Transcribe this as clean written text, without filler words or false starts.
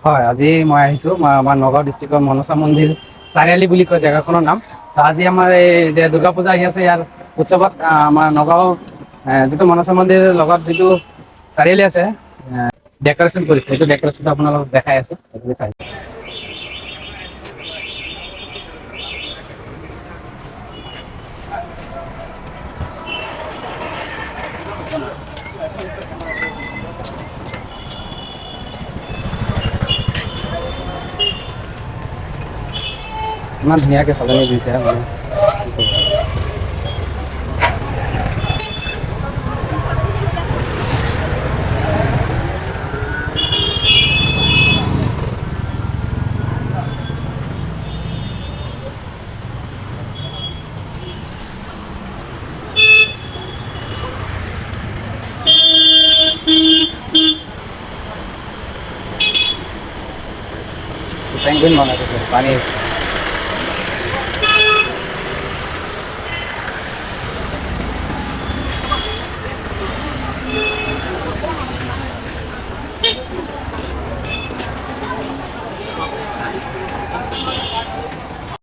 হয়, আজি মই আহিছোঁ আমাৰ নগাঁও ডিষ্ট্ৰিক্টৰ মনসা মন্দিৰ চাৰিআলি বুলি কয় জেগাখনৰ নাম। তো আজি আমাৰ এই যে দুৰ্গা পূজা আহি আছে, ইয়াৰ উৎসৱত আমাৰ নগাঁও যিটো মনসা মন্দিৰৰ লগত যিটো চাৰিআলি আছে, ডেক'ৰেশ্যন কৰিছে। সেইটো ডেক'ৰেশ্যনটো আপোনালোকক দেখাই আছোঁ, আপুনি চাই। ইমান ধুনীয়াকৈ সজাই দিছে মানে। পেঙ্গুইন বনাইছে পানীৰ